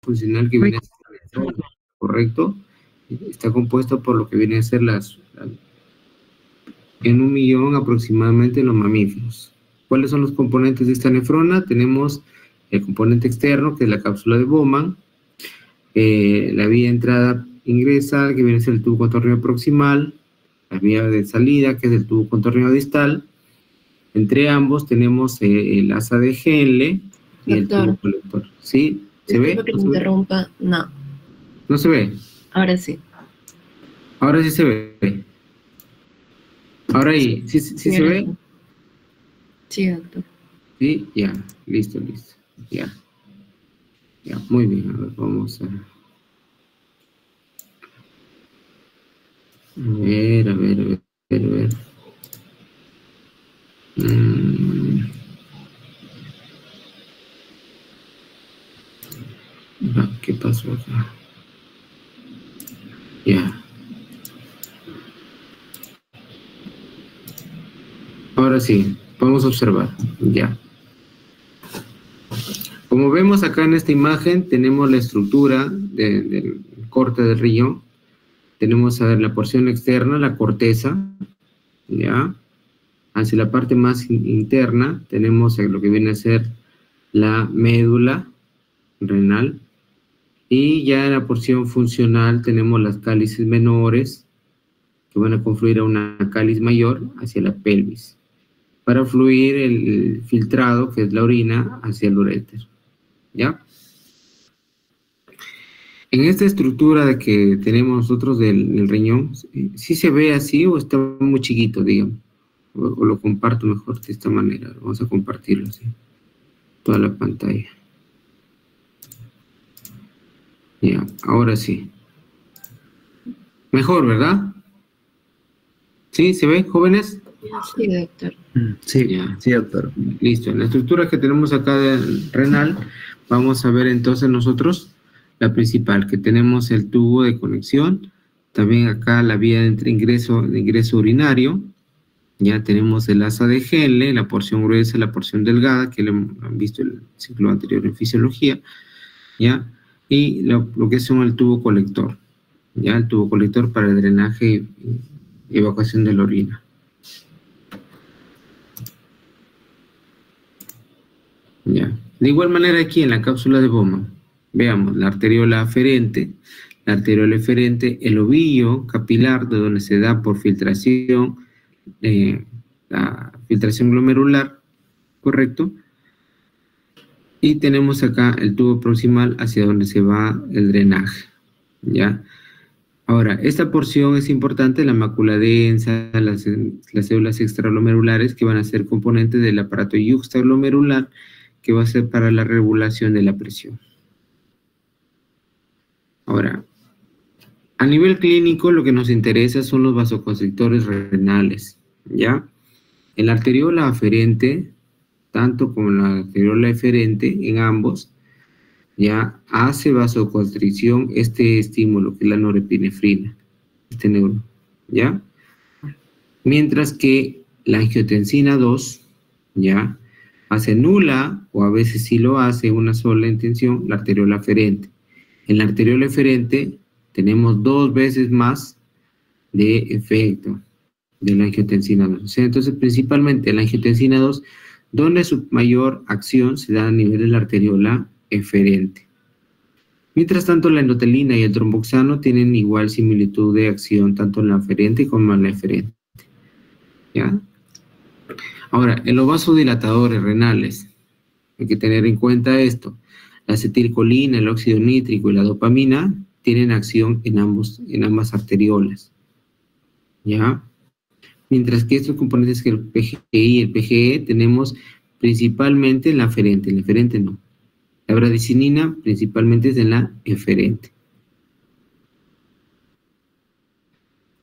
funcional que viene a ser la nefrona, ¿correcto? Está compuesto por lo que viene a ser en 1 millón aproximadamente los mamíferos. ¿Cuáles son los componentes de esta nefrona? Tenemos el componente externo, que es la cápsula de Bowman, la vía de entrada ingresa, que viene a ser el tubo contorneo proximal, la vía de salida, que es el tubo contorneo distal. Entre ambos tenemos el asa de Henle y el tubo colector. ¿Sí? ¿Se ve? Disculpe que me interrumpa. No. ¿No se ve? Ahora sí. Ahora sí se ve. Ahora ahí, ¿sí se ve? Sí, doctor. Sí, ya, listo. Ya, muy bien, a ver, vamos a ver. ¿Qué pasó acá? Ya. Ahora sí, vamos a observar, ya. Como vemos acá en esta imagen, tenemos la estructura del corte del riñón. Tenemos, a ver, la porción externa, la corteza, ¿ya? Hacia la parte más interna tenemos lo que viene a ser la médula renal. Y ya en la porción funcional tenemos las cálices menores, que van a confluir a una cáliz mayor hacia la pelvis, para fluir el filtrado, que es la orina, hacia el uréter. ¿Ya? En esta estructura de que tenemos nosotros del riñón, ¿sí se ve así o está muy chiquito, digamos? O lo comparto mejor de esta manera. Vamos a compartirlo así, toda la pantalla. Ya, ahora sí. Mejor, ¿verdad? ¿Sí? ¿Se ve, jóvenes? Sí, doctor. Sí, ya. Sí, doctor. Listo. En la estructura que tenemos acá del renal, vamos a ver entonces nosotros la principal, que tenemos el tubo de conexión, también acá la vía de ingreso urinario, ya tenemos el asa de Henle, la porción gruesa, la porción delgada, que lo han visto el ciclo anterior en fisiología, ya, y lo que son el tubo colector, ya, el tubo colector para el drenaje y evacuación de la orina. Ya. De igual manera aquí en la cápsula de Bowman, veamos la arteriola aferente, el ovillo capilar, de donde se da por filtración, la filtración glomerular, ¿correcto? Y tenemos acá el tubo proximal hacia donde se va el drenaje, ¿ya? Ahora, esta porción es importante, la mácula densa, las células extraglomerulares, que van a ser componentes del aparato yuxtaglomerular, que va a ser para la regulación de la presión. Ahora, a nivel clínico, lo que nos interesa son los vasoconstrictores renales, ¿ya? En la arteriola aferente, tanto como la arteriola eferente, en ambos, ya hace vasoconstricción este estímulo, que es la norepinefrina, este neurón, ¿ya? Mientras que la angiotensina 2, ¿ya? Hace nula, o a veces sí lo hace, una sola intención, la arteriola aferente. En la arteriola eferente tenemos 2 veces más de efecto de la angiotensina 2. O sea, entonces, principalmente la angiotensina 2, donde su mayor acción se da a nivel de la arteriola eferente. Mientras tanto, la endotelina y el tromboxano tienen igual similitud de acción, tanto en la aferente como en la eferente. ¿Ya? Ahora, en los vasodilatadores renales, hay que tener en cuenta esto. La acetilcolina, el óxido nítrico y la dopamina tienen acción en ambas arteriolas, ¿ya? Mientras que estos componentes, que el PGI y el PGE, tenemos principalmente en la eferente no. La bradicinina principalmente es en la eferente.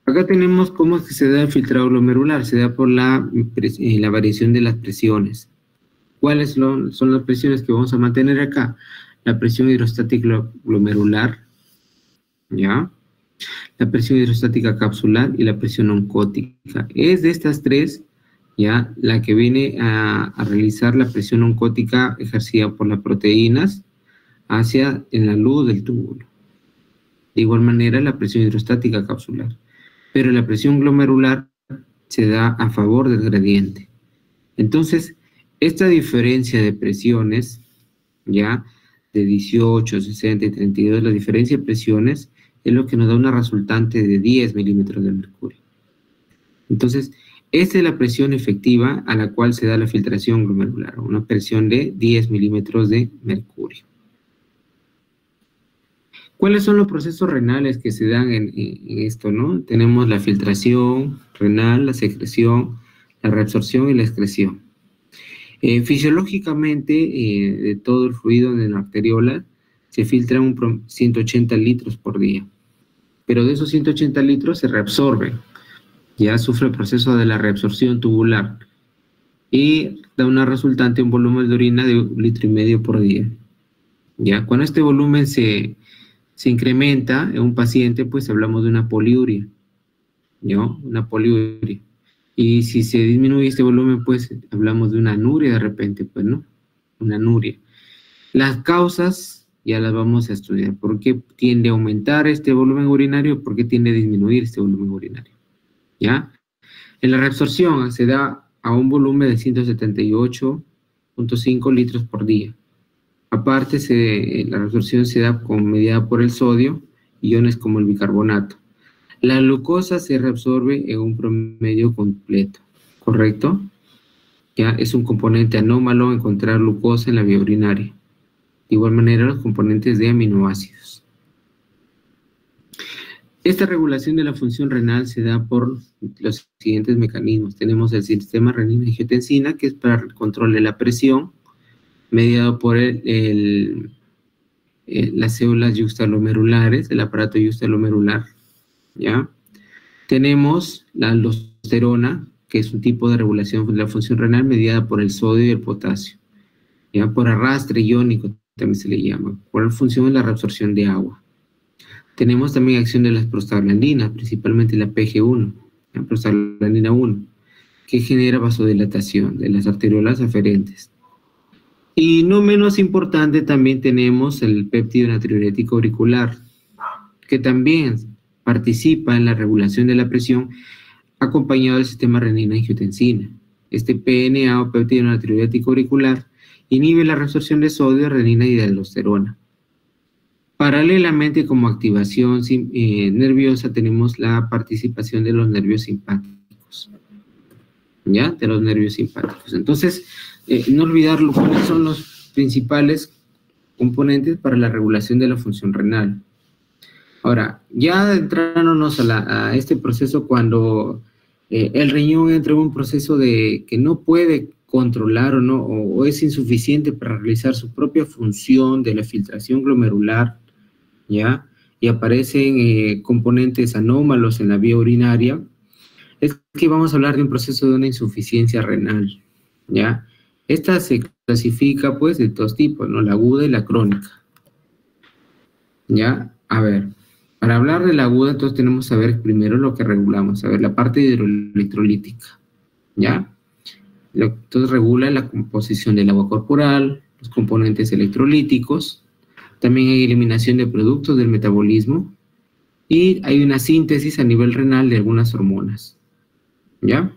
Acá tenemos cómo es que se da el filtrado glomerular, se da por la variación de las presiones. ¿Cuáles son las presiones que vamos a mantener acá? La presión hidrostática glomerular, ¿ya? La presión hidrostática capsular y la presión oncótica. Es de estas tres, ¿ya? La que viene a realizar la presión oncótica ejercida por las proteínas hacia en la luz del túbulo. De igual manera, la presión hidrostática capsular. Pero la presión glomerular se da a favor del gradiente. Entonces, esta diferencia de presiones, ya, de 18, 60 y 32, la diferencia de presiones es lo que nos da una resultante de 10 milímetros de mercurio. Entonces, esta es la presión efectiva a la cual se da la filtración glomerular, una presión de 10 milímetros de mercurio. ¿Cuáles son los procesos renales que se dan en esto, no? Tenemos la filtración renal, la secreción, la reabsorción y la excreción. Fisiológicamente, de todo el fluido de la arteriola, se filtran 180 litros por día. Pero de esos 180 litros se reabsorben. Ya sufre el proceso de la reabsorción tubular. Y da una resultante, un volumen de orina de 1,5 litros por día. Ya, cuando este volumen se incrementa en un paciente, pues hablamos de una poliuria, ¿no? Una poliuria. Y si se disminuye este volumen, pues hablamos de una anuria de repente, pues, ¿no? Una anuria. Las causas ya las vamos a estudiar. ¿Por qué tiende a aumentar este volumen urinario? ¿Por qué tiende a disminuir este volumen urinario? ¿Ya? En la reabsorción se da a un volumen de 178.5 litros por día. Aparte, la reabsorción se da mediada por el sodio, iones como el bicarbonato. La glucosa se reabsorbe en un promedio completo, ¿correcto? Ya es un componente anómalo encontrar glucosa en la vía urinaria. De igual manera, los componentes de aminoácidos. Esta regulación de la función renal se da por los siguientes mecanismos. Tenemos el sistema renina-angiotensina, que es para el control de la presión, mediado por las células yuxtaglomerulares, el aparato yuxtaglomerular, ¿ya? Tenemos la aldosterona, que es un tipo de regulación de la función renal mediada por el sodio y el potasio, ¿ya? Por arrastre iónico también se le llama, por función de la reabsorción de agua. Tenemos también acción de las prostaglandinas, principalmente la PG1, la prostaglandina 1, que genera vasodilatación de las arteriolas aferentes. Y no menos importante, también tenemos el péptido natriurético auricular, que también participa en la regulación de la presión, acompañado del sistema renina-angiotensina. Este PNA o péptido natriurético auricular inhibe la reabsorción de sodio, renina y de aldosterona. Paralelamente, como activación nerviosa, tenemos la participación de los nervios simpáticos. ¿Ya? De los nervios simpáticos. Entonces, no olvidar cuáles son los principales componentes para la regulación de la función renal. Ahora, ya entrándonos a este proceso, cuando el riñón entra en un proceso de que no puede controlar o es insuficiente para realizar su propia función de la filtración glomerular, ¿ya? Y aparecen componentes anómalos en la vía urinaria, es que vamos a hablar de un proceso de una insuficiencia renal, ¿ya? Esta se clasifica, pues, de dos tipos, ¿no? La aguda y la crónica, ¿ya? A ver, para hablar de la aguda, entonces tenemos que saber primero lo que regulamos, a ver, la parte hidroelectrolítica, ¿ya? Entonces regula la composición del agua corporal, los componentes electrolíticos, también hay eliminación de productos del metabolismo y hay una síntesis a nivel renal de algunas hormonas. ¿Ya?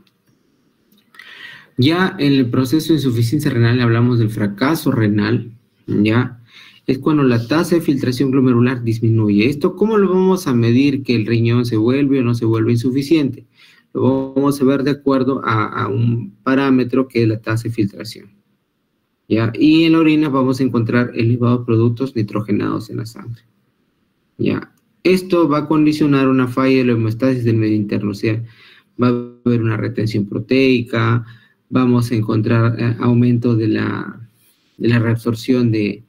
Ya en el proceso de insuficiencia renal hablamos del fracaso renal, ¿ya? Es cuando la tasa de filtración glomerular disminuye. ¿Esto cómo lo vamos a medir que el riñón se vuelve o no se vuelve insuficiente? Lo vamos a ver de acuerdo a un parámetro que es la tasa de filtración, ¿ya? Y en la orina vamos a encontrar elevados productos nitrogenados en la sangre, ¿ya? Esto va a condicionar una falla de la homeostasis del medio interno, o sea, va a haber una retención proteica, vamos a encontrar aumento de la reabsorción de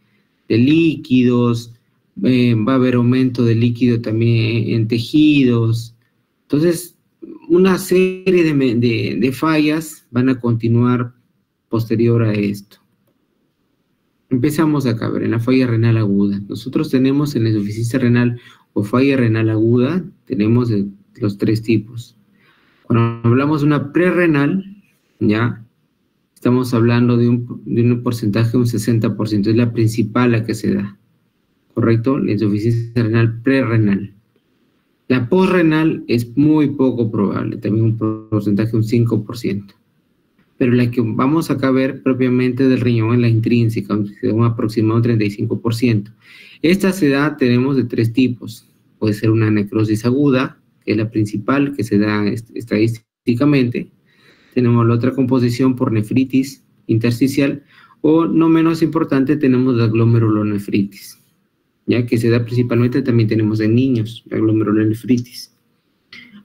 líquidos, va a haber aumento de líquido también en tejidos. Entonces, una serie de fallas van a continuar posterior a esto. Empezamos acá, a ver, en la falla renal aguda. Nosotros tenemos en la insuficiencia renal o falla renal aguda, tenemos los tres tipos. Cuando hablamos de una prerrenal, ya estamos hablando de un porcentaje de un 60%, es la principal la que se da. ¿correcto? La insuficiencia renal prerrenal. La posrenal es muy poco probable, también un porcentaje, un 5%. Pero la que vamos acá a ver propiamente del riñón es la intrínseca, un aproximado 35%. Esta se da, tenemos de 3 tipos. Puede ser una necrosis aguda, que es la principal, que se da estadísticamente. Tenemos la otra composición por nefritis intersticial, o no menos importante, tenemos la glomerulonefritis, ya que se da principalmente, también tenemos en niños, la glomerulonefritis.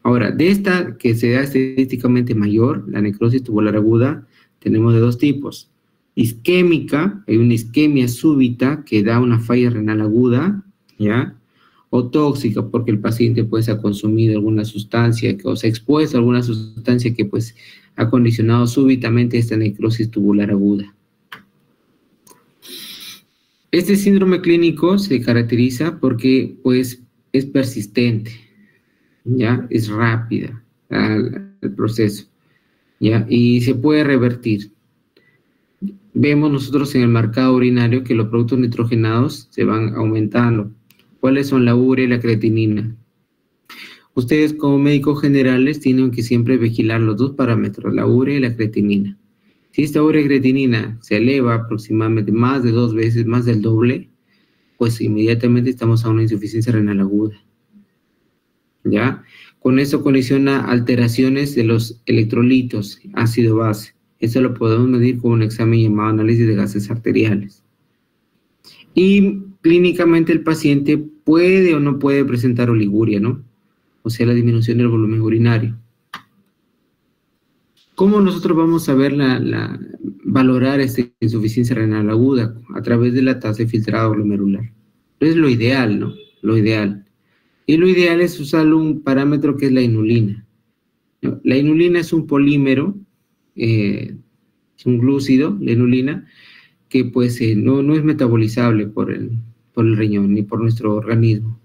Ahora, de esta que se da estadísticamente mayor, la necrosis tubular aguda, tenemos de 2 tipos. Isquémica, hay una isquemia súbita que da una falla renal aguda, ¿ya? O tóxica, porque el paciente pues ha consumido alguna sustancia o se ha expuesto a alguna sustancia que pues ha condicionado súbitamente esta necrosis tubular aguda. Este síndrome clínico se caracteriza porque pues es persistente, ¿ya? Es rápida el proceso, ¿ya? Y se puede revertir. Vemos nosotros en el marcado urinario que los productos nitrogenados se van aumentando. ¿Cuáles son la urea y la creatinina? Ustedes como médicos generales tienen que siempre vigilar los 2 parámetros, la urea y la creatinina. Si esta urea y creatinina se eleva aproximadamente más de 2 veces, más del doble, pues inmediatamente estamos a una insuficiencia renal aguda, ¿ya? Con eso condiciona alteraciones de los electrolitos, ácido-base. Eso lo podemos medir con un examen llamado análisis de gases arteriales. Y clínicamente el paciente puede o no puede presentar oliguria, ¿no? O sea, la disminución del volumen urinario. ¿Cómo nosotros vamos a ver valorar esta insuficiencia renal aguda? A través de la tasa de filtrado glomerular. Es lo ideal, ¿no? Lo ideal. Y lo ideal es usar un parámetro que es la inulina. La inulina es un polímero, es un glúcido, la inulina, que pues no es metabolizable por el riñón ni por nuestro organismo.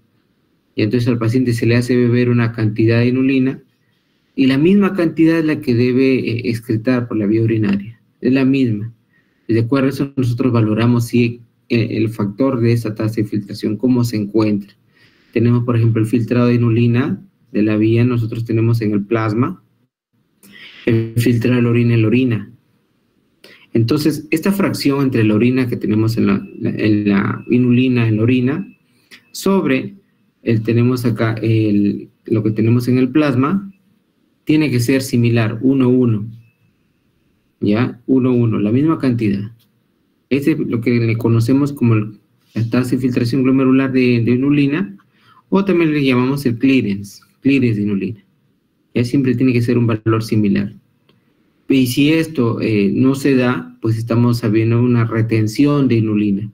Y entonces al paciente se le hace beber una cantidad de inulina y la misma cantidad es la que debe excretar por la vía urinaria. Es la misma. De acuerdo a eso nosotros valoramos si el factor de esa tasa de filtración, cómo se encuentra. Tenemos, por ejemplo, el filtrado de inulina de la vía, nosotros tenemos en el plasma, el filtrado de la orina en la orina. Entonces, esta fracción entre la orina que tenemos en la inulina en la orina, sobre tenemos acá lo que tenemos en el plasma, tiene que ser similar, 1:1, ¿ya? 1:1, la misma cantidad. Este es lo que le conocemos como la tasa de filtración glomerular de inulina, o también le llamamos el clearance de inulina. Ya siempre tiene que ser un valor similar. Y si esto no se da, pues estamos sabiendo una retención de inulina.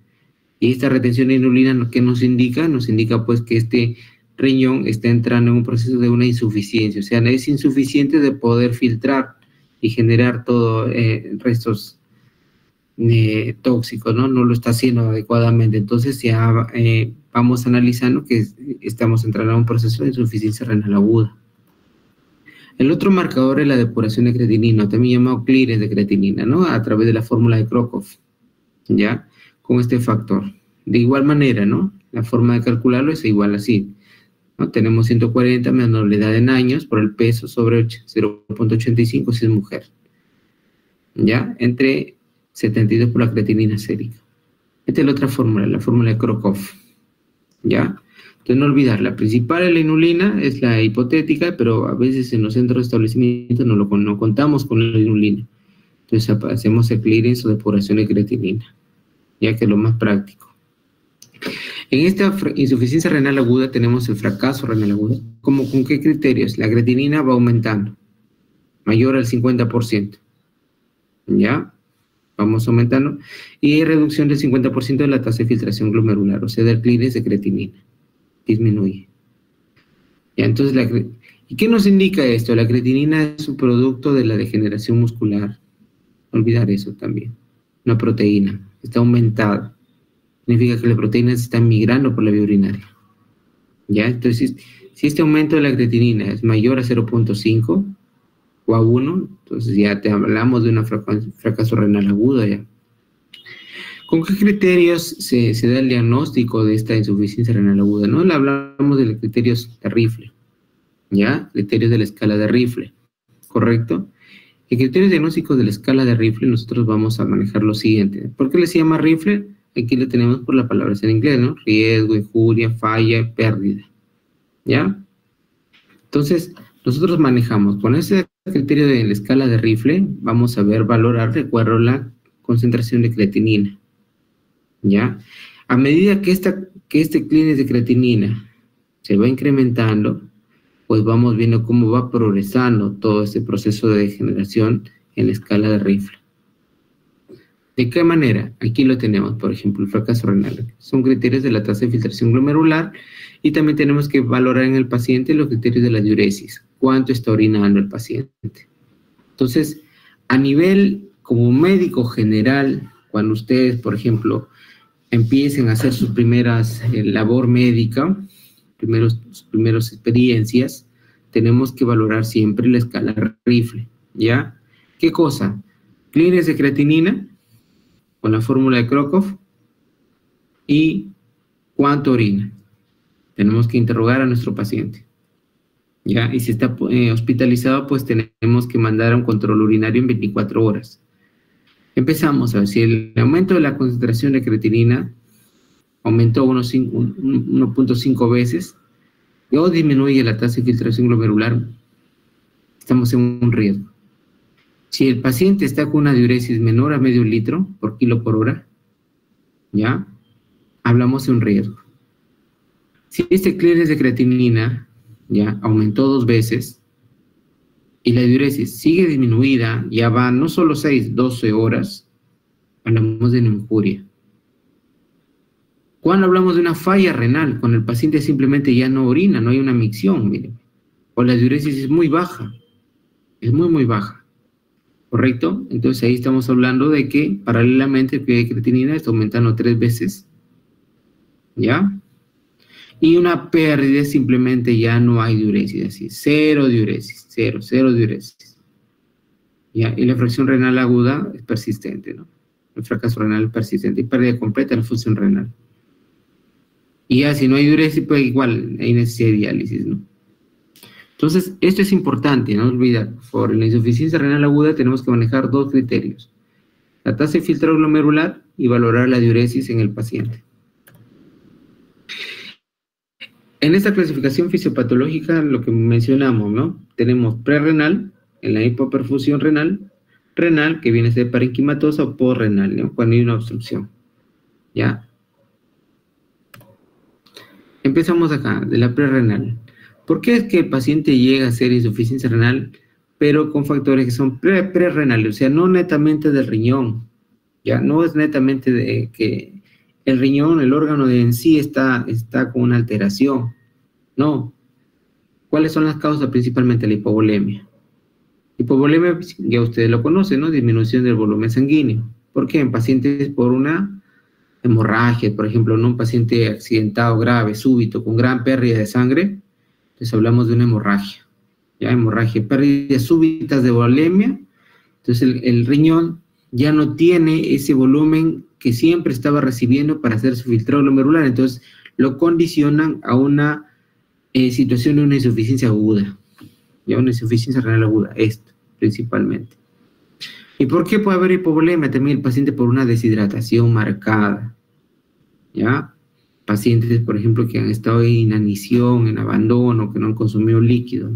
Y esta retención de inulina, ¿qué nos indica? Nos indica pues que este riñón está entrando en un proceso de una insuficiencia. O sea, es insuficiente de poder filtrar y generar todo restos tóxicos, ¿no? No lo está haciendo adecuadamente. Entonces ya vamos analizando que estamos entrando en un proceso de insuficiencia renal aguda. El otro marcador es la depuración de creatinina, también llamado clearance de creatinina, ¿no? A través de la fórmula de Crocroft, ¿ya? Con este factor. De igual manera, ¿no? La forma de calcularlo es igual así, ¿no? Tenemos 140 menos la edad en años por el peso sobre 0.85 si es mujer, ¿ya? Entre 72 por la creatinina sérica. Esta es la otra fórmula, la fórmula de Crocroft, ¿ya? Entonces no olvidar, la principal es la inulina, es la hipotética, pero a veces en los centros de establecimiento no contamos con la inulina. Entonces hacemos el clearance o depuración de creatinina, ya que es lo más práctico. En esta insuficiencia renal aguda tenemos el fracaso renal agudo. ¿Con qué criterios? La creatinina va aumentando, mayor al 50%, ¿ya? Vamos aumentando. Y hay reducción del 50% de la tasa de filtración glomerular, o sea, del clearance de creatinina. Disminuye. Ya, entonces, ¿y qué nos indica esto? La creatinina es un producto de la degeneración muscular. Olvidar eso también. Una proteína. Está aumentada. Significa que la proteína se está migrando por la vía urinaria. ¿Ya? Entonces, si este aumento de la creatinina es mayor a 0.5 o a 1, entonces ya te hablamos de un fracaso renal agudo ya. ¿Con qué criterios se da el diagnóstico de esta insuficiencia renal aguda? ¿No? Le hablamos de los criterios de Rifle, ¿ya? Criterios de la escala de Rifle, ¿correcto? En criterios diagnósticos de la escala de Rifle, nosotros vamos a manejar lo siguiente. ¿Por qué le se llama Rifle? Aquí lo tenemos por las palabras en inglés, ¿no? Riesgo, injuria, falla, pérdida, ¿ya? Entonces, nosotros manejamos con ese criterio de la escala de Rifle, vamos a valorar de acuerdo a la concentración de creatinina, ¿ya? A medida que este clínico de creatinina se va incrementando, pues vamos viendo cómo va progresando todo este proceso de degeneración en la escala de Rifle. ¿De qué manera? Aquí lo tenemos, por ejemplo, el fracaso renal. Son criterios de la tasa de filtración glomerular y también tenemos que valorar en el paciente los criterios de la diuresis. ¿Cuánto está orinando el paciente? Entonces, a nivel como médico general, cuando ustedes, por ejemplo, empiecen a hacer sus primeras labor médica, sus primeras experiencias, tenemos que valorar siempre la escala Rifle, ¿ya? ¿Qué cosa? Clínicas de creatinina con la fórmula de Crocov y cuánto orina. Tenemos que interrogar a nuestro paciente, ¿ya? Y si está hospitalizado, pues tenemos que mandar a un control urinario en 24 horas. Empezamos a ver si el aumento de la concentración de creatinina aumentó 1.5 veces o disminuye la tasa de filtración glomerular, estamos en un riesgo. Si el paciente está con una diuresis menor a medio litro por kilo por hora, ¿ya? Hablamos de un riesgo. Si este clearance de creatinina, ¿ya? Aumentó 2 veces y la diuresis sigue disminuida, ya va no solo 6, 12 horas, hablamos de una injuria. Cuando hablamos de una falla renal, cuando el paciente simplemente ya no orina, no hay una micción, miren, o la diuresis es muy baja, es muy baja, ¿correcto? Entonces ahí estamos hablando de que paralelamente el pie de creatinina está aumentando 3 veces, ¿ya? Y una pérdida, simplemente ya no hay diuresis, así, cero diuresis, cero diuresis, ¿ya? Y la fracción renal aguda es persistente, ¿no? El fracaso renal es persistente y pérdida completa de la función renal. Y ya si no hay diuresis, pues igual hay necesidad de diálisis, ¿no? Entonces, esto es importante, no olvidar. Por la insuficiencia renal aguda tenemos que manejar 2 criterios. La tasa de filtrado glomerular y valorar la diuresis en el paciente. En esta clasificación fisiopatológica, lo que mencionamos, ¿no? Tenemos prerrenal, en la hipoperfusión renal, renal, que viene a ser parenquimatosa o posrenal, ¿no? Cuando hay una obstrucción, ¿ya? Empezamos acá, de la prerrenal. ¿Por qué es que el paciente llega a ser insuficiencia renal, pero con factores que son prerrenales? O sea, no netamente del riñón, ya no es netamente de que el riñón, el órgano en sí está con una alteración. No. ¿Cuáles son las causas? Principalmente la hipovolemia. Hipovolemia, ya ustedes lo conocen, ¿no? Disminución del volumen sanguíneo. ¿Por qué? En pacientes por una hemorragia, por ejemplo, ¿no? Un paciente accidentado grave, súbito, con gran pérdida de sangre, entonces hablamos de una hemorragia, ¿ya? Hemorragia, pérdidas súbitas de volemia, entonces el riñón ya no tiene ese volumen que siempre estaba recibiendo para hacer su filtrado glomerular, entonces lo condicionan a una situación de una insuficiencia aguda, ya una insuficiencia renal aguda, esto principalmente. ¿Y por qué puede haber hipovolemia? También el paciente por una deshidratación marcada, ¿ya? Pacientes, por ejemplo, que han estado en inanición, en abandono, que no han consumido líquido,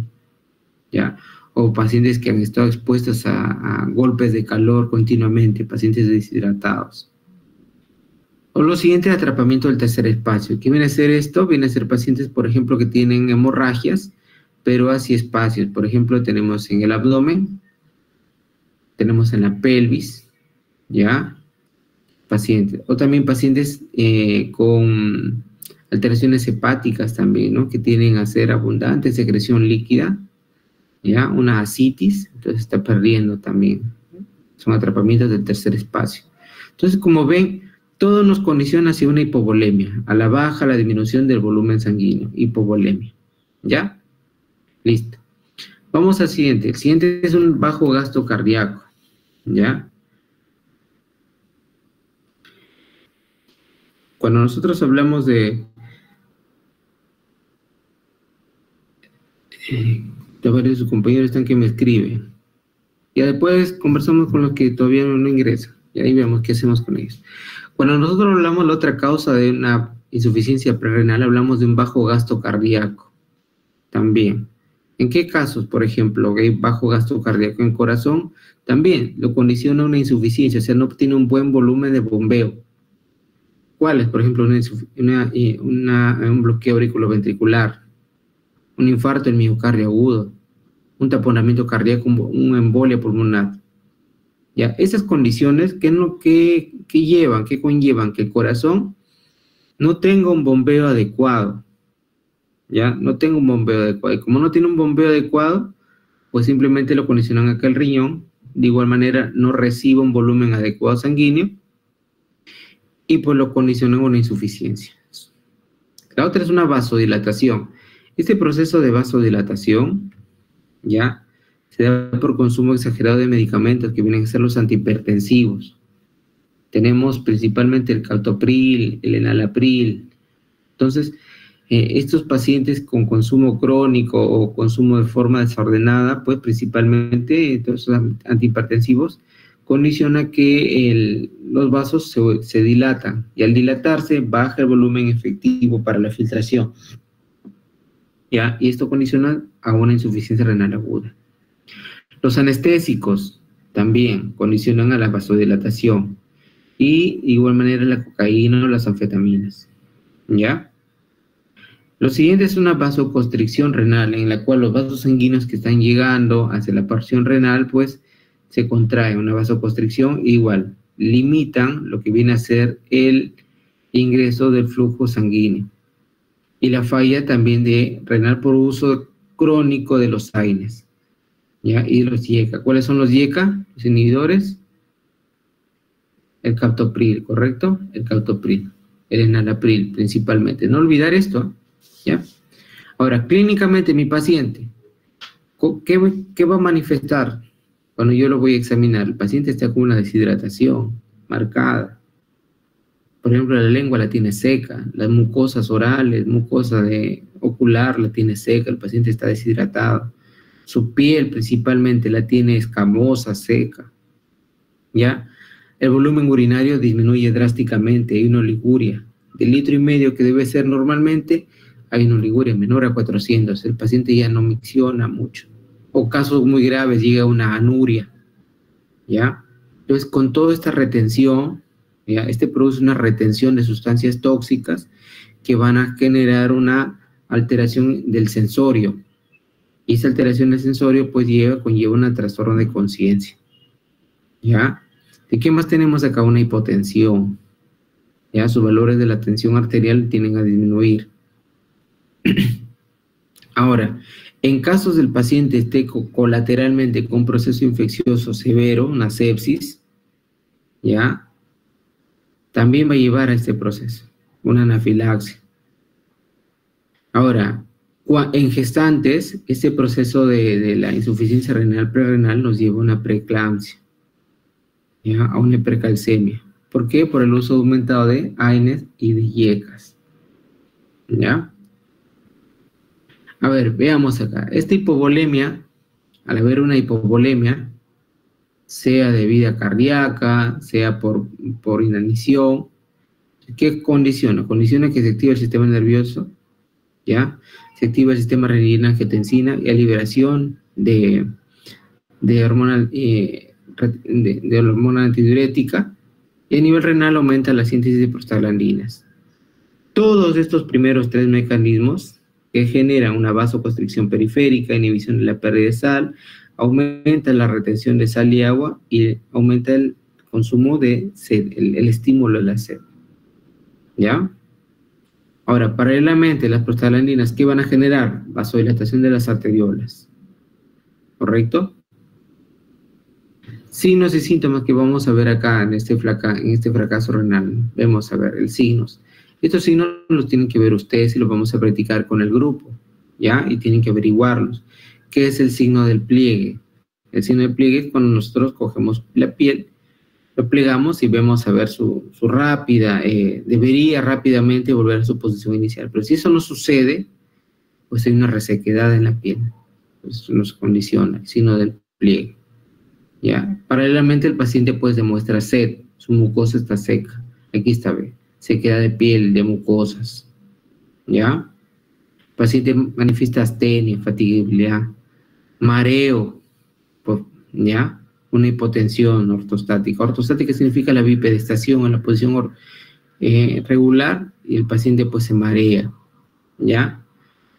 ¿ya? O pacientes que han estado expuestos a golpes de calor continuamente, pacientes deshidratados. O lo siguiente, el atrapamiento del tercer espacio. ¿Qué viene a ser esto? Viene a ser pacientes, por ejemplo, que tienen hemorragias, pero hacia espacios. Por ejemplo, tenemos en el abdomen, tenemos en la pelvis, ¿ya? Pacientes. O también pacientes con alteraciones hepáticas también, ¿no? Que tienden a ser abundante secreción líquida, ¿ya? Una ascitis, entonces está perdiendo también. Son atrapamientos del tercer espacio. Entonces, como ven, todo nos condiciona hacia una hipovolemia. A la baja, la disminución del volumen sanguíneo. Hipovolemia. ¿Ya? Listo. Vamos al siguiente. El siguiente es un bajo gasto cardíaco. ¿Ya? Cuando nosotros hablamos de varios de sus compañeros están que me escriben. Ya después conversamos con los que todavía no ingresan. Y ahí vemos qué hacemos con ellos. Cuando nosotros hablamos de la otra causa de una insuficiencia prerrenal, hablamos de un bajo gasto cardíaco. También. ¿En qué casos, por ejemplo, hay bajo gasto cardíaco en corazón? También lo condiciona una insuficiencia, o sea, no tiene un buen volumen de bombeo. ¿Cuáles? Por ejemplo, un bloqueo auriculoventricular, un infarto del miocardio agudo, un taponamiento cardíaco, una embolia pulmonar. Ya, esas condiciones, ¿qué conllevan? Que el corazón no tenga un bombeo adecuado. Ya, no tenga un bombeo adecuado. Y como no tiene un bombeo adecuado, pues simplemente lo condicionan acá el riñón. De igual manera, no recibe un volumen adecuado sanguíneo y pues lo condicionan a una insuficiencia. La otra es una vasodilatación. Este proceso de vasodilatación, ya, se da por consumo exagerado de medicamentos que vienen a ser los antihipertensivos. Tenemos principalmente el captopril, el enalapril. Entonces, estos pacientes con consumo crónico o consumo de forma desordenada, pues principalmente estos antihipertensivos, condiciona que los vasos se dilatan y al dilatarse baja el volumen efectivo para la filtración. ¿Ya? Y esto condiciona a una insuficiencia renal aguda. Los anestésicos también condicionan a la vasodilatación y de igual manera la cocaína o las anfetaminas. ¿Ya? Lo siguiente es una vasoconstricción renal, en la cual los vasos sanguíneos que están llegando hacia la porción renal, pues se contrae. Una vasoconstricción igual, limitan lo que viene a ser el ingreso del flujo sanguíneo. Y la falla también de renal por uso crónico de los AINES, ¿ya? Y los IECA. ¿Cuáles son los IECA? Los inhibidores. El captopril, ¿correcto? El captopril. El enalapril, principalmente. No olvidar esto, ¿ya? Ahora, clínicamente, mi paciente, ¿qué va a manifestar cuando yo lo voy a examinar? El paciente está con una deshidratación marcada. Por ejemplo, la lengua la tiene seca, las mucosas orales, mucosa ocular la tiene seca, el paciente está deshidratado. Su piel principalmente la tiene escamosa, seca. ¿Ya? El volumen urinario disminuye drásticamente, hay una oliguria. Del 1,5 litros que debe ser normalmente, hay una oliguria menor a 400. El paciente ya no micciona mucho. O casos muy graves, llega a una anuria. ¿Ya? Entonces, con toda esta retención, ¿ya? Este produce una retención de sustancias tóxicas que van a generar una alteración del sensorio. Y esa alteración del sensorio, pues, conlleva un trastorno de conciencia. ¿Ya? ¿Y qué más tenemos acá? Una hipotensión. ¿Ya? Sus valores de la tensión arterial tienden a disminuir. Ahora, en casos del paciente esté colateralmente con un proceso infeccioso severo, una sepsis, ¿ya? También va a llevar a este proceso, una anafilaxia. Ahora, en gestantes, este proceso de la insuficiencia renal prerrenal nos lleva a una preeclampsia, ¿ya? A una hipercalcemia. ¿Por qué? Por el uso aumentado de AINES y de IECAS, ¿ya? A ver, veamos acá. Esta hipovolemia, al haber una hipovolemia, sea debido a cardíaca, sea por inanición, ¿qué condiciona? Condiciona que se activa el sistema nervioso, ¿ya? Se activa el sistema renina-angiotensina y la liberación de hormona antidiurética, y a nivel renal aumenta la síntesis de prostaglandinas. Todos estos primeros 3 mecanismos que generan una vasoconstricción periférica, inhibición de la pérdida de sal, aumenta la retención de sal y agua y aumenta el consumo de sed, el estímulo de la sed. ¿Ya? Ahora, paralelamente, las prostaglandinas, ¿qué van a generar? Vasodilatación de las arteriolas. ¿Correcto? Signos y síntomas que vamos a ver acá en este fracaso renal. Vemos a ver, signos. Estos signos los tienen que ver ustedes y los vamos a practicar con el grupo, ¿ya? Y tienen que averiguarlos. ¿Qué es el signo del pliegue? El signo del pliegue es cuando nosotros cogemos la piel Lo plegamos y vemos a ver su rápida, debería rápidamente volver a su posición inicial. Pero si eso no sucede, pues hay una resequedad en la piel. Pues nos condiciona, el signo del pliegue. ¿Ya? Paralelamente el paciente pues demuestra sed, su mucosa está seca. Aquí está, ve, sequedad de piel, de mucosas. ¿Ya? El paciente manifiesta astenia, fatigabilidad, mareo, ¿ya? Una hipotensión ortostática. Ortostática significa la bipedestación en la posición regular y el paciente pues se marea, ¿ya?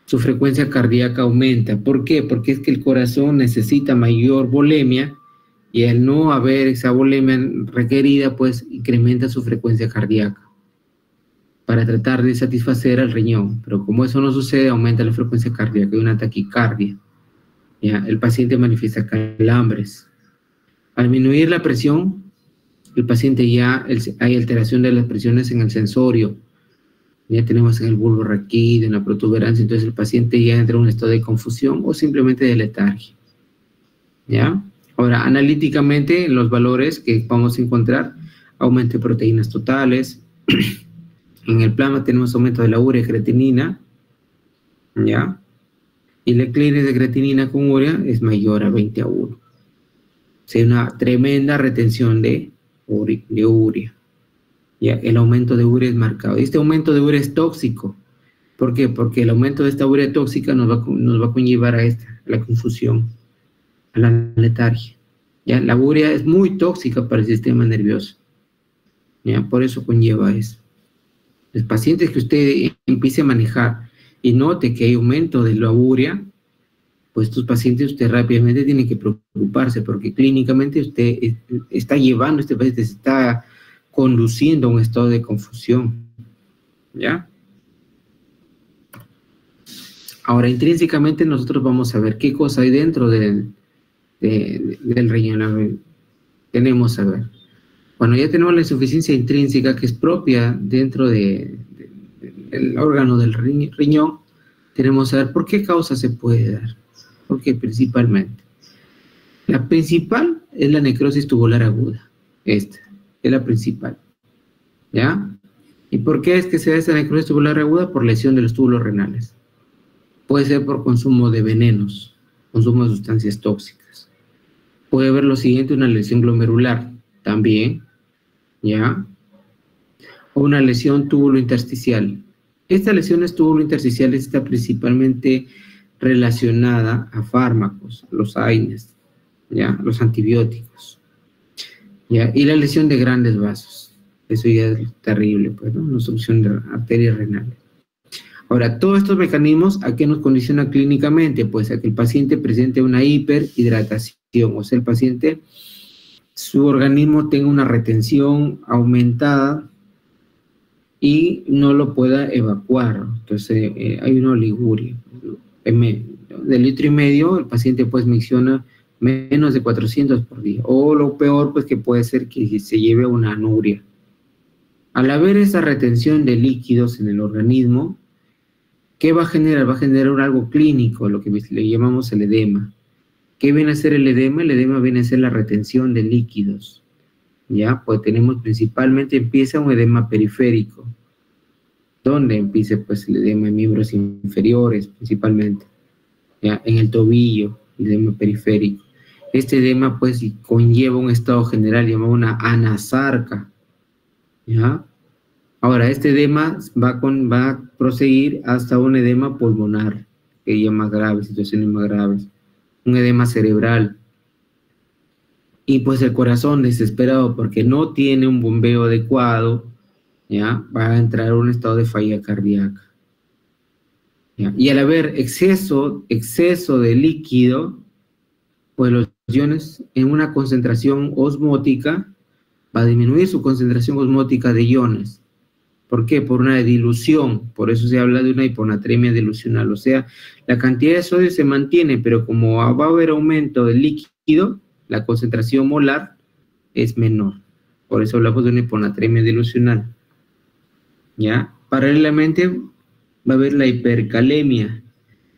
Su frecuencia cardíaca aumenta. ¿Por qué? Porque es que el corazón necesita mayor volemia y al no haber esa volemia requerida, pues incrementa su frecuencia cardíaca para tratar de satisfacer al riñón. Pero como eso no sucede, aumenta la frecuencia cardíaca y una taquicardia. ¿Ya? El paciente manifiesta calambres. Al disminuir la presión, el paciente ya hay alteración de las presiones en el sensorio. Ya tenemos en el bulbo raquídeo, en la protuberancia, entonces el paciente ya entra en un estado de confusión o simplemente de letargia. ¿Ya? Ahora, analíticamente, los valores que vamos a encontrar, aumento de proteínas totales. En el plasma tenemos aumento de la urea y creatinina. ¿Ya? Y la clínica de creatinina con urea es mayor a 20 a 1. O sea, hay una tremenda retención de urea. ¿Ya? El aumento de urea es marcado. Este aumento de urea es tóxico. ¿Por qué? Porque el aumento de esta urea tóxica nos va a conllevar a la confusión, a la letargia. ¿Ya? La urea es muy tóxica para el sistema nervioso. ¿Ya? Por eso conlleva eso. Los pacientes que usted empiece a manejar y note que hay aumento de la urea, pues estos pacientes usted rápidamente tiene que preocuparse porque clínicamente usted está llevando, este paciente se está conduciendo a un estado de confusión. ¿Ya? Ahora, intrínsecamente nosotros vamos a ver qué cosa hay dentro del riñón. Tenemos a ver. Cuando ya tenemos la insuficiencia intrínseca que es propia dentro del órgano del riñón, tenemos a ver por qué causa se puede dar. Porque principalmente, la principal es la necrosis tubular aguda. Esta es la principal. ¿Ya? ¿Y por qué es que se da esta necrosis tubular aguda? Por lesión de los túbulos renales. Puede ser por consumo de venenos, consumo de sustancias tóxicas. Puede haber lo siguiente, una lesión glomerular también, ¿ya? O una lesión túbulo intersticial. Esta lesión túbulo intersticial está principalmente relacionada a fármacos, los AINES, ¿ya? Los antibióticos, ¿ya? Y la lesión de grandes vasos. Eso ya es terrible, pues, ¿no? Una obstrucción de arterias renales. Ahora, todos estos mecanismos, ¿a qué nos condiciona clínicamente? Pues a que el paciente presente una hiperhidratación, o sea, el paciente, su organismo tenga una retención aumentada y no lo pueda evacuar. Entonces, hay una oliguria. De litro y medio, el paciente pues menciona menos de 400 por día. O lo peor, pues que puede ser que se lleve una anuria. Al haber esa retención de líquidos en el organismo, ¿qué va a generar? Va a generar algo clínico, lo que le llamamos el edema. ¿Qué viene a ser el edema? El edema viene a ser la retención de líquidos. ¿Ya? Pues tenemos principalmente, empieza un edema periférico. ¿Dónde empieza? Pues el edema en miembros inferiores, principalmente. ¿Ya? En el tobillo, el edema periférico. Este edema, pues, conlleva un estado general llamado una anasarca. ¿Ya? Ahora, este edema va a proseguir hasta un edema pulmonar, que ya más grave, situaciones más graves. Un edema cerebral. Y pues el corazón desesperado porque no tiene un bombeo adecuado, ¿ya? Va a entrar en un estado de falla cardíaca. ¿Ya? Y al haber exceso de líquido, pues los iones en una concentración osmótica, va a disminuir su concentración osmótica de iones. ¿Por qué? Por una dilución. Por eso se habla de una hiponatremia dilucional. O sea, la cantidad de sodio se mantiene, pero como va a haber aumento del líquido, la concentración molar es menor. Por eso hablamos de una hiponatremia dilucional. ¿Ya? Paralelamente va a haber la hipercalemia.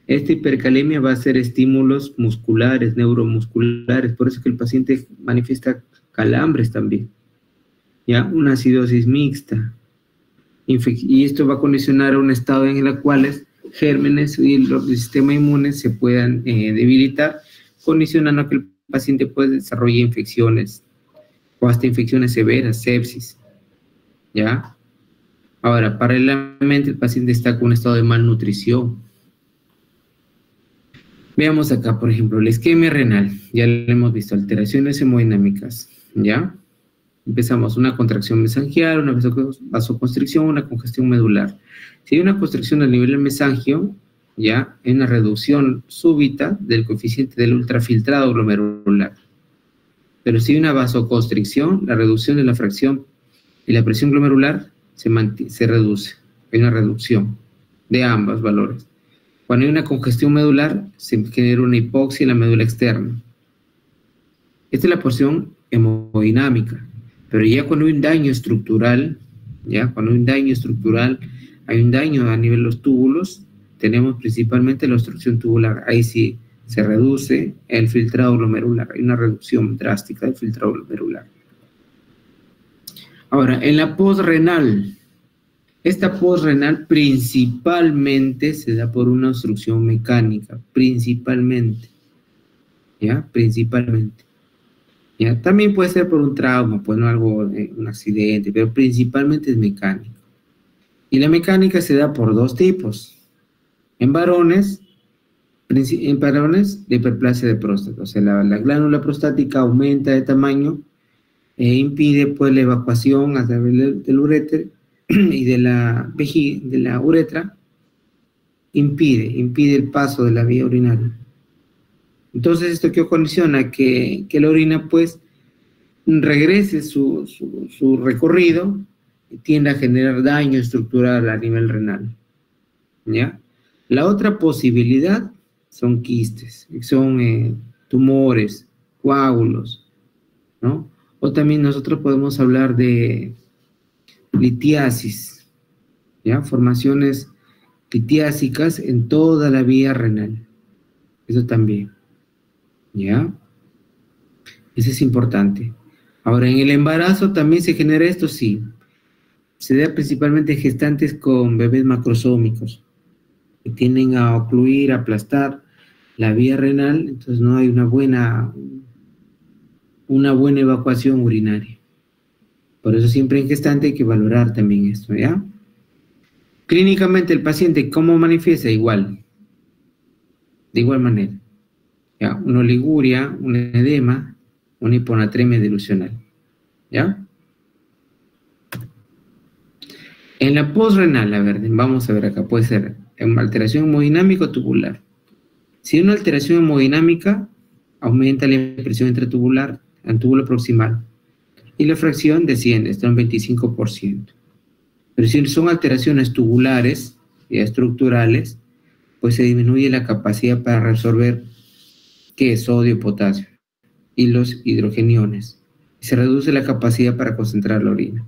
Esta hipercalemia va a ser estímulos musculares, neuromusculares. Por eso que el paciente manifiesta calambres también. ¿ya? Una acidosis mixta. Y esto va a condicionar a un estado en el cual gérmenes y el sistema inmune se puedan debilitar, condicionando a que el paciente pues desarrolle infecciones o hasta infecciones severas, sepsis, ¿ya? Ahora, paralelamente el paciente está con un estado de malnutrición. Veamos acá, por ejemplo, la isquemia renal. Ya lo hemos visto, alteraciones hemodinámicas, ¿ya? Empezamos una contracción mesangial, una vasoconstricción, una congestión medular. Si hay una constricción a nivel del mesangio, ya hay una reducción súbita del coeficiente del ultrafiltrado glomerular. Pero si hay una vasoconstricción, la reducción de la fracción y la presión glomerular se reduce. Hay una reducción de ambos valores. Cuando hay una congestión medular, se genera una hipoxia en la médula externa. Esta es la porción hemodinámica. Pero ya cuando hay un daño estructural, hay un daño a nivel de los túbulos, tenemos principalmente la obstrucción tubular. Ahí sí se reduce el filtrado glomerular. Hay una reducción drástica del filtrado glomerular. Ahora, en la posrenal, esta posrenal principalmente se da por una obstrucción mecánica, principalmente. ¿Ya? Principalmente. ¿Ya? También puede ser por un trauma, pues no algo, un accidente, pero principalmente es mecánico. Y la mecánica se da por dos tipos. En varones, de hiperplasia de próstata, o sea, la glándula prostática aumenta de tamaño e impide pues la evacuación a través del uréter y de la uretra, impide el paso de la vía urinaria. Entonces, ¿esto qué condiciona? Que la orina, pues, regrese su recorrido y tiende a generar daño estructural a nivel renal, ¿ya? La otra posibilidad son quistes, son tumores, coágulos, ¿no? O también nosotros podemos hablar de litiasis, ¿ya? Formaciones litiásicas en toda la vía renal. Eso también. ¿Ya? Eso es importante. Ahora, en el embarazo también se genera esto, sí. Se da principalmente en gestantes con bebés macrosómicos, que tienden a ocluir, a aplastar la vía renal, entonces no hay una buena evacuación urinaria. Por eso siempre en gestante hay que valorar también esto, ¿ya? Clínicamente el paciente, ¿cómo manifiesta? Igual, de igual manera. ¿Ya? Una oliguria, un edema, una hiponatremia dilucional. ¿Ya? En la posrenal, a ver, vamos a ver acá, puede ser una alteración hemodinámica o tubular. Si hay una alteración hemodinámica, aumenta la presión intratubular al túbulo proximal y la fracción desciende, está en 25%. Pero si son alteraciones tubulares y estructurales, pues se disminuye la capacidad para reabsorber que es sodio y potasio, y los hidrogeniones. Se reduce la capacidad para concentrar la orina.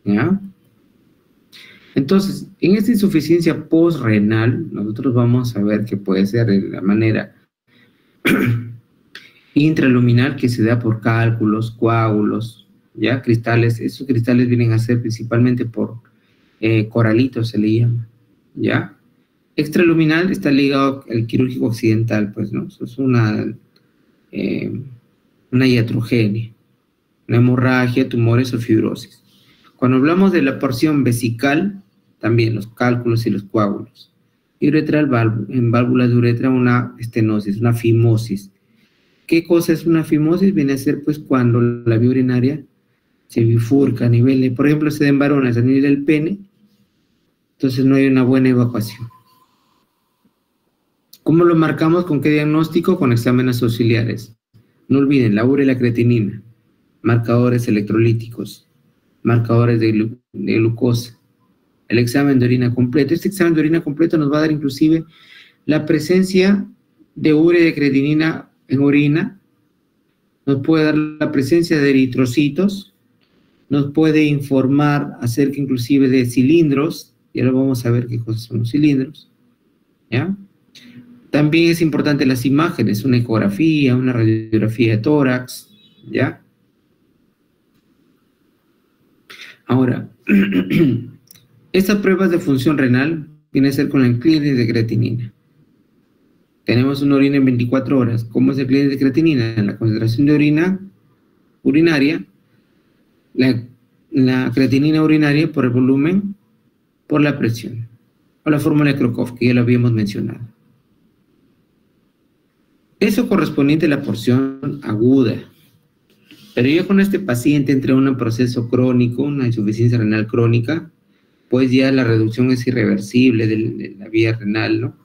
¿Ya? Entonces, en esta insuficiencia posrenal, nosotros vamos a ver que puede ser de la manera intraluminal, que se da por cálculos, coágulos, ¿ya? Cristales. Esos cristales vienen a ser principalmente por coralitos, se le llama, ¿ya? Extraluminal está ligado al quirúrgico accidental, pues, ¿no? Eso es una iatrogenia, una hemorragia, tumores o fibrosis. Cuando hablamos de la porción vesical, también los cálculos y los coágulos. Y uretral, en válvulas de uretra, una estenosis, una fimosis. ¿Qué cosa es una fimosis? Viene a ser, pues, cuando la vía urinaria se bifurca a nivel de, por ejemplo, se den varones a nivel del pene, entonces no hay una buena evacuación. ¿Cómo lo marcamos? ¿Con qué diagnóstico? Con exámenes auxiliares. No olviden la urea y la creatinina, marcadores electrolíticos, marcadores de glucosa, el examen de orina completo. Este examen de orina completo nos va a dar inclusive la presencia de urea y de creatinina en orina, nos puede dar la presencia de eritrocitos, nos puede informar acerca inclusive de cilindros, y ahora vamos a ver qué cosas son los cilindros, ¿ya? También es importante las imágenes, una ecografía, una radiografía de tórax, ¿ya? Ahora, estas pruebas de función renal tienen que ser con el clearance de creatinina. Tenemos una orina en 24 horas. ¿Cómo es el clearance de creatinina? La concentración de orina urinaria, la creatinina urinaria por el volumen, por la presión. O la fórmula de Crocov, que ya lo habíamos mencionado. Eso correspondiente a la porción aguda. Pero ya con este paciente entra en un proceso crónico, una insuficiencia renal crónica, pues ya la reducción es irreversible de la vía renal, ¿no?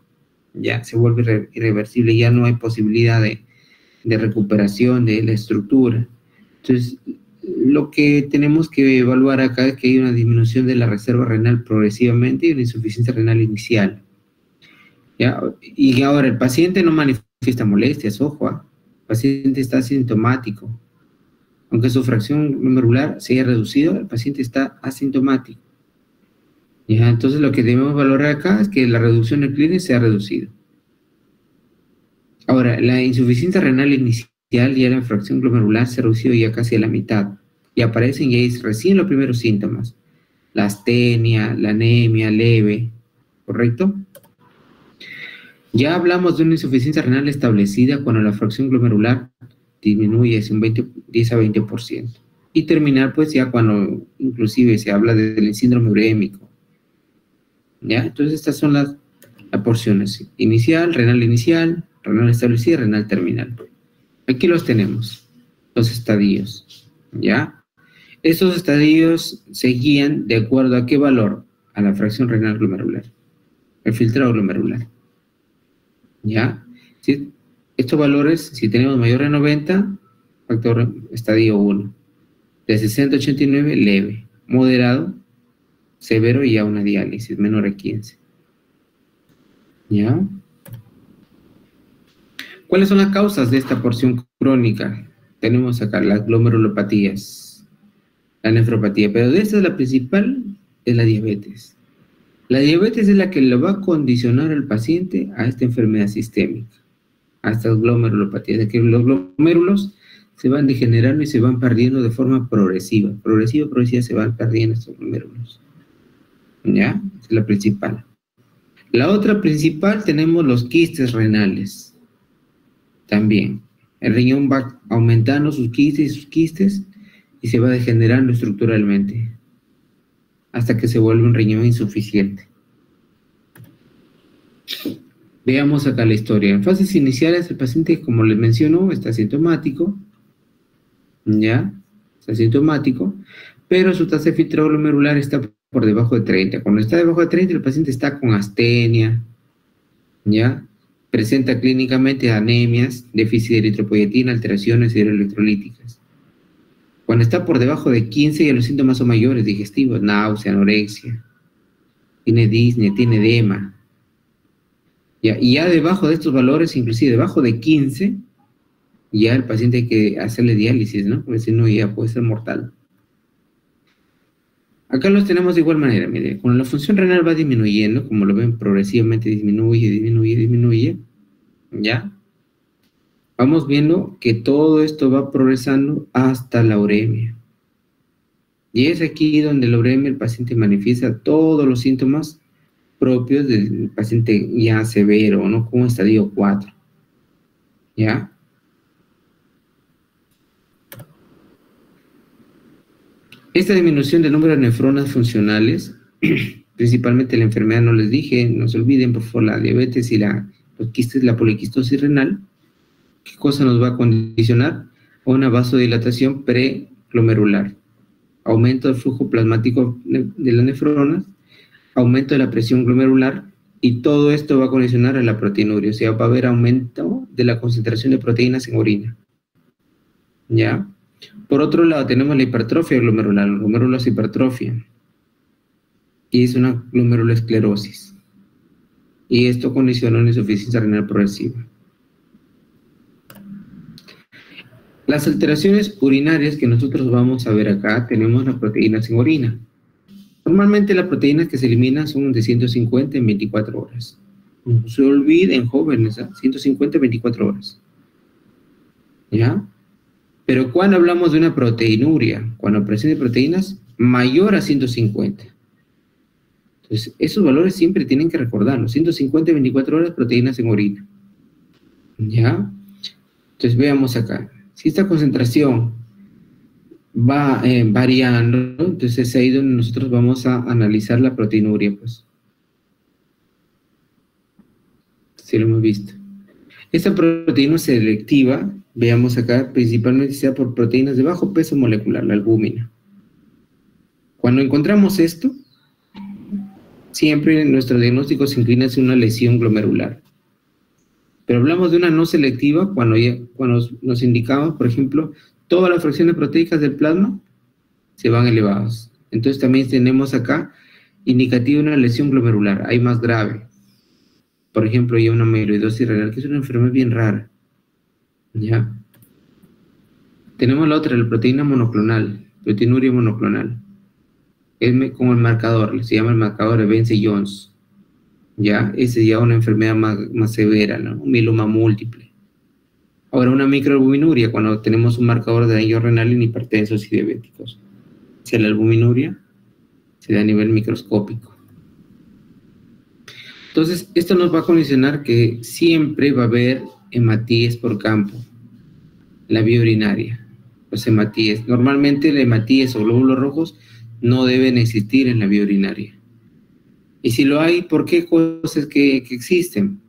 Ya se vuelve irreversible, ya no hay posibilidad de recuperación de la estructura. Entonces, lo que tenemos que evaluar acá es que hay una disminución de la reserva renal progresivamente y una insuficiencia renal inicial. ¿Ya? Y ahora el paciente no manifiesta molestias, ojo, el paciente está asintomático. Aunque su fracción glomerular se haya reducido, el paciente está asintomático. ¿Ya? Entonces lo que debemos valorar acá es que la reducción del clearance se ha reducido. Ahora, la insuficiencia renal inicial, ya la fracción glomerular se ha reducido ya casi a la mitad. Y aparecen ya recién los primeros síntomas. La astenia, la anemia leve, ¿correcto? Ya hablamos de una insuficiencia renal establecida cuando la fracción glomerular disminuye de un 10 a 20%. Y terminar pues ya cuando inclusive se habla del síndrome urémico. ¿Ya? Entonces estas son las porciones. Inicial, renal establecida, renal terminal. Aquí los tenemos, los estadios. ¿Ya? Estos estadios se guían de acuerdo a qué valor, a la fracción renal glomerular, el filtrado glomerular. ¿Ya? ¿Sí? Estos valores, si tenemos mayor de 90, factor estadio 1. De 60 a 89, leve. Moderado, severo y ya una diálisis, menor de 15. ¿Ya? ¿Cuáles son las causas de esta porción crónica? Tenemos acá las glomerulopatías, la nefropatía, pero de esta la principal es la diabetes. La diabetes es la que le va a condicionar al paciente a esta enfermedad sistémica, a estas glomerulopatías, de que los glomérulos se van degenerando y se van perdiendo de forma progresiva. Progresiva se van perdiendo estos glomérulos. ¿Ya? Esa es la principal. La otra principal tenemos los quistes renales. También. El riñón va aumentando sus quistes y se va degenerando estructuralmente hasta que se vuelve un riñón insuficiente. Veamos acá la historia. En fases iniciales el paciente, como les menciono, está asintomático. ¿Ya? Está asintomático, pero su tasa de filtrado glomerular está por debajo de 30. Cuando está debajo de 30, el paciente está con astenia, ¿ya? Presenta clínicamente anemias, déficit de eritropoyetina, alteraciones hidroelectrolíticas. Cuando está por debajo de 15, ya los síntomas son mayores, digestivos, náusea, anorexia, tiene disnea, tiene edema. ¿Ya? Y ya debajo de estos valores, inclusive debajo de 15, ya el paciente hay que hacerle diálisis, ¿no? Porque si no, ya puede ser mortal. Acá los tenemos de igual manera, mire, cuando la función renal va disminuyendo, como lo ven, progresivamente disminuye, ¿ya? Vamos viendo que todo esto va progresando hasta la uremia. Y es aquí donde la uremia el paciente manifiesta todos los síntomas propios del paciente ya severo, ¿no? Como estadio 4, ¿ya? Esta disminución del número de nefronas funcionales, principalmente la enfermedad, no les dije, no se olviden, por favor, la diabetes y los quistes, la poliquistosis renal, ¿qué cosa nos va a condicionar? Una vasodilatación preglomerular, aumento del flujo plasmático de las nefronas, aumento de la presión glomerular, y todo esto va a condicionar a la proteinuria, o sea, va a haber aumento de la concentración de proteínas en orina. ¿Ya? Por otro lado, tenemos la hipertrofia glomerular, los glomérulos se hipertrofian, y es una glomerulosclerosis. Y esto condiciona una insuficiencia renal progresiva. Las alteraciones urinarias que nosotros vamos a ver acá, tenemos las proteínas en orina. Normalmente las proteínas que se eliminan son de 150 en 24 horas. No se olviden, jóvenes, ¿eh? 150 en 24 horas. ¿Ya? Pero cuando hablamos de una proteinuria, cuando aparecen proteínas, mayor a 150. Entonces, esos valores siempre tienen que recordarlos. 150 en 24 horas, proteínas en orina. ¿Ya? Entonces, veamos acá. Si esta concentración va variando, entonces es ahí donde nosotros vamos a analizar la proteinuria, pues. Si lo hemos visto. Esta proteína selectiva, veamos acá, principalmente sea por proteínas de bajo peso molecular, la albúmina. Cuando encontramos esto, siempre nuestro diagnóstico se inclina hacia una lesión glomerular. Pero hablamos de una no selectiva cuando nos indicamos, por ejemplo, todas las fracciones proteicas del plasma se van elevadas. Entonces también tenemos acá indicativo de una lesión glomerular, hay más grave. Por ejemplo, ya una amiloidosis renal, que es una enfermedad bien rara. ¿Ya? Tenemos la otra, la proteína monoclonal, proteinuria monoclonal. Es como el marcador, se llama el marcador de Vence-Jones. ¿Ya? Esa es ya una enfermedad más severa, ¿no? Un mieloma múltiple. Ahora, una microalbuminuria, cuando tenemos un marcador de daño renal en hipertensos y diabéticos. Si la albuminuria se da a nivel microscópico. Entonces, esto nos va a condicionar que siempre va a haber hematíes por campo, la vía urinaria, los hematíes. Normalmente los hematíes o glóbulos rojos no deben existir en la vía urinaria. Y si lo hay, ¿por qué cosas que existen?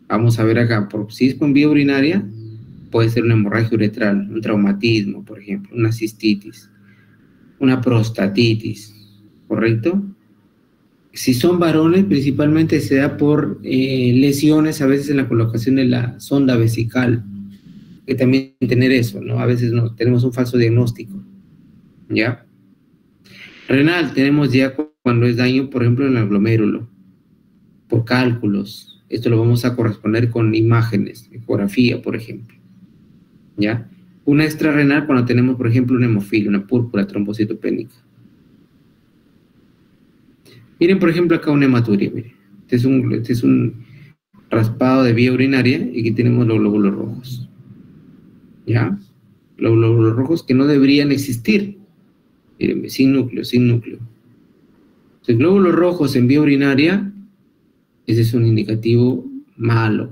Vamos a ver acá, si es con vía urinaria, puede ser una hemorragia uretral, un traumatismo, por ejemplo, una cistitis, una prostatitis, ¿correcto? Si son varones, principalmente se da por lesiones a veces en la colocación de la sonda vesical, que también tener eso, ¿no? A veces no, tenemos un falso diagnóstico, ¿ya? Renal, tenemos ya cuando es daño, por ejemplo, en el glomérulo, por cálculos. Esto lo vamos a corresponder con imágenes, ecografía, por ejemplo, ¿ya? Una extrarrenal cuando tenemos, por ejemplo, una hemofilia, una púrpura trombocitopénica. Miren, por ejemplo, acá una hematuria, miren. Este es un raspado de vía urinaria y aquí tenemos los glóbulos rojos. ¿Ya? Los glóbulos rojos que no deberían existir. Miren, sin núcleo, sin núcleo. Entonces, glóbulos rojos en vía urinaria, ese es un indicativo malo.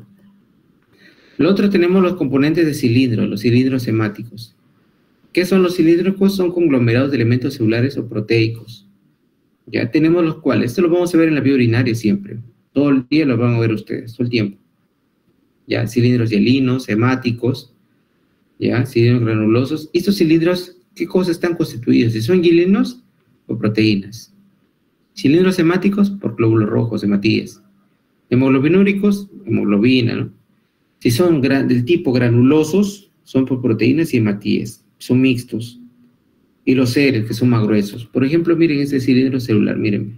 Lo otro tenemos los componentes de cilindro, los cilindros hemáticos. ¿Qué son los cilíndricos? Son conglomerados de elementos celulares o proteicos. Ya tenemos los cuales, esto lo vamos a ver en la vía urinaria siempre. Todo el día lo van a ver ustedes, todo el tiempo. Ya, cilindros hialinos, hemáticos, ya, cilindros granulosos. Estos cilindros, ¿qué cosas están constituidos? Si son hialinos o proteínas. Cilindros hemáticos por glóbulos rojos, hematíes. Hemoglobinúricos, hemoglobina, ¿no? Si son del tipo granulosos, son por proteínas y hematíes. Son mixtos. Y los seres, que son más gruesos. Por ejemplo, miren este cilindro celular, mírenme.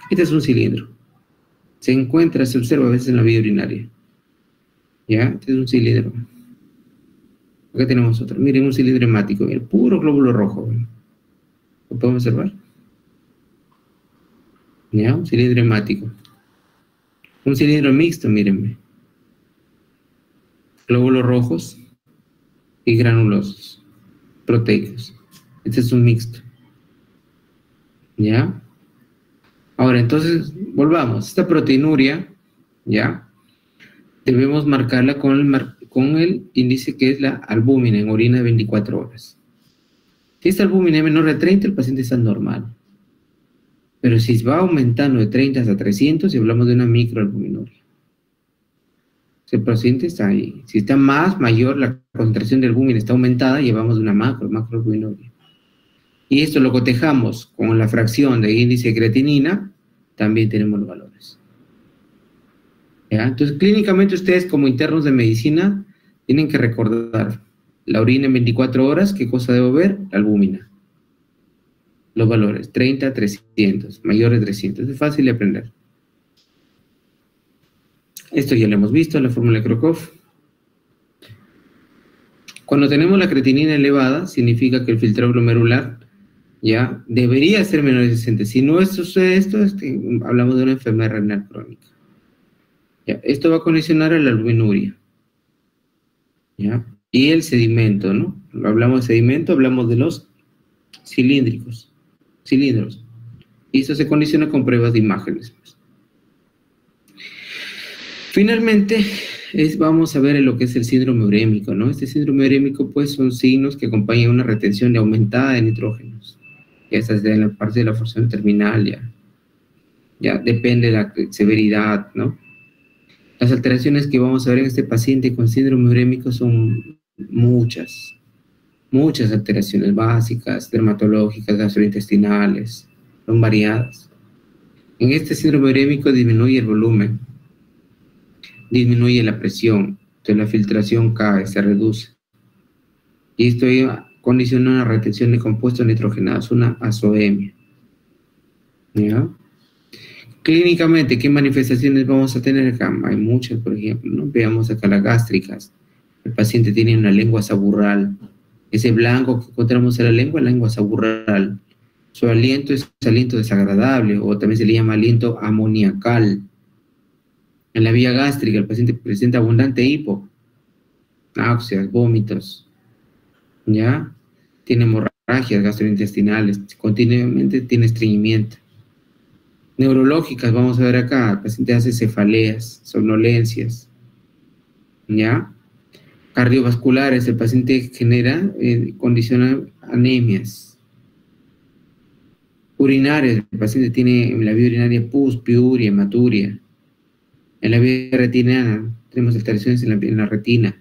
Este es un cilindro. Se encuentra, se observa a veces en la vía urinaria. ¿Ya? Este es un cilindro. Acá tenemos otro. Miren, un cilindro hemático, miren, puro glóbulo rojo. ¿Lo podemos observar? ¿Ya? Un cilindro hemático. Un cilindro mixto, mírenme. Glóbulos rojos y granulosos, proteicos. Este es un mixto. ¿Ya? Ahora, entonces, volvamos. Esta proteinuria, ¿ya? Debemos marcarla con el índice que es la albúmina en orina de 24 horas. Si esta albúmina es menor de 30, el paciente está normal. Pero si va aumentando de 30 hasta 300, y hablamos de una microalbuminuria. Si el paciente está ahí. Si está mayor, la concentración de albúmina está aumentada, llevamos de una macroalbuminuria. Y esto lo cotejamos con la fracción de índice de creatinina, también tenemos los valores. ¿Ya? Entonces, clínicamente ustedes como internos de medicina tienen que recordar la orina en 24 horas, ¿qué cosa debo ver? La albúmina. Los valores, 30 a 300, mayores de 300. Es fácil de aprender. Esto ya lo hemos visto, la fórmula de Crocroft. Cuando tenemos la creatinina elevada, significa que el filtrado glomerular ya debería ser menor de 60. Si no sucede esto, hablamos de una enfermedad renal crónica. ¿Ya? Esto va a condicionar a la albuminuria. ¿Ya? Y el sedimento, ¿no? Hablamos de sedimento, hablamos de los cilíndricos, cilindros. Y esto se condiciona con pruebas de imágenes. Finalmente, vamos a ver lo que es el síndrome urémico, ¿no? Este síndrome urémico, pues, son signos que acompañan una retención aumentada de nitrógenos. Ya está en la parte de la función terminal, ya depende de la severidad, ¿no? Las alteraciones que vamos a ver en este paciente con síndrome urémico son muchas alteraciones básicas, dermatológicas, gastrointestinales, son variadas. En este síndrome urémico disminuye el volumen, disminuye la presión, entonces la filtración cae, se reduce. Y esto condiciona una retención de compuestos nitrogenados, una azoemia. ¿Ya? Clínicamente, ¿qué manifestaciones vamos a tener acá? Hay muchas, por ejemplo, ¿no? Veamos acá las gástricas. El paciente tiene una lengua saburral. Ese blanco que encontramos en la lengua saburral. Su aliento es aliento desagradable, o también se le llama aliento amoniacal. En la vía gástrica, el paciente presenta abundante hipo, náuseas, vómitos, ¿ya? Tiene hemorragias gastrointestinales, continuamente tiene estreñimiento. Neurológicas, vamos a ver acá, el paciente hace cefaleas, somnolencias, ¿ya? Cardiovasculares, el paciente condiciona anemias. Urinarias, el paciente tiene en la vía urinaria pus, piuria, hematuria. En la vía retiniana tenemos alteraciones en la retina.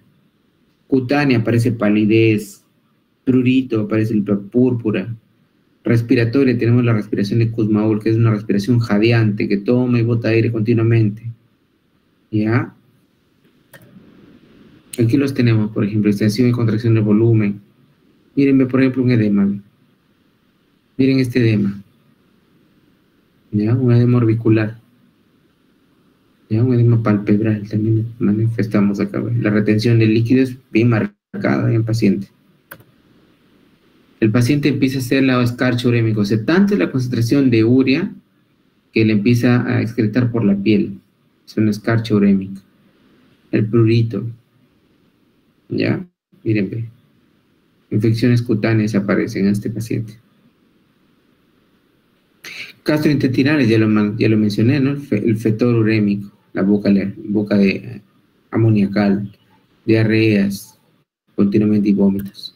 Cutánea aparece palidez, prurito, aparece el púrpura. Respiratoria, tenemos la respiración de Kussmaul, que es una respiración jadeante, que toma y bota aire continuamente. ¿Ya? Aquí los tenemos, por ejemplo, extensión y contracción del volumen. Mírenme, por ejemplo, un edema. Miren este edema. ¿Ya? Un edema orbicular. ¿Ya? Un edema palpebral también manifestamos acá. La retención de líquidos bien marcada en el paciente. El paciente empieza a hacer la escarcha urémica, o sea, tanto la concentración de urea que le empieza a excretar por la piel. Es una escarcha urémica. El prurito. ¿Ya? Miren, ve. Infecciones cutáneas aparecen en este paciente. Gastrointestinales, ya lo mencioné, ¿no? El fetor urémico, la boca de amoniacal, diarreas, continuamente y vómitos.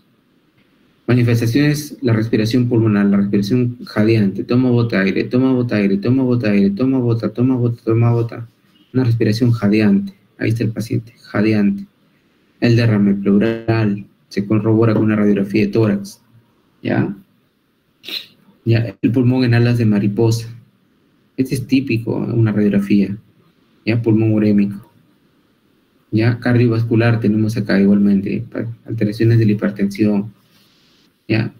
Manifestaciones, la respiración pulmonar, la respiración jadeante, toma, bota aire, toma, bota aire, toma, bota aire, toma, bota, toma, bota, toma, bota. Una respiración jadeante, ahí está el paciente, jadeante. El derrame pleural, se corrobora con una radiografía de tórax, ¿ya? Ya, el pulmón en alas de mariposa. Este es típico, una radiografía. Ya, pulmón urémico. Ya, cardiovascular tenemos acá igualmente. Alteraciones de la hipertensión. Ya.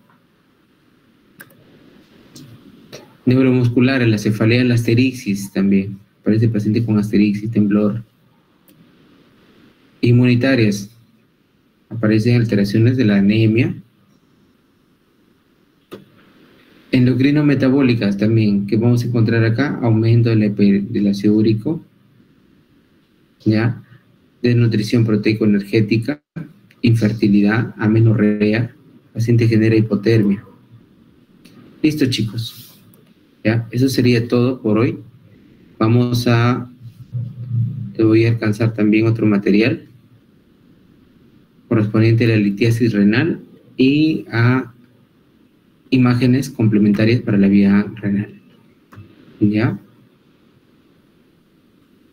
Neuromuscular, la cefalea, la asterixis también. Aparece paciente con asterixis, temblor. Inmunitarias. Aparecen alteraciones de la anemia. Endocrino-metabólicas también, que vamos a encontrar acá, aumento del ácido úrico, ¿ya? Desnutrición proteico-energética, infertilidad, amenorrea, paciente genera hipotermia. Listo, chicos. ¿Ya? Eso sería todo por hoy. Te voy a alcanzar también otro material correspondiente a la litiasis renal y a imágenes complementarias para la vía renal. ¿Ya?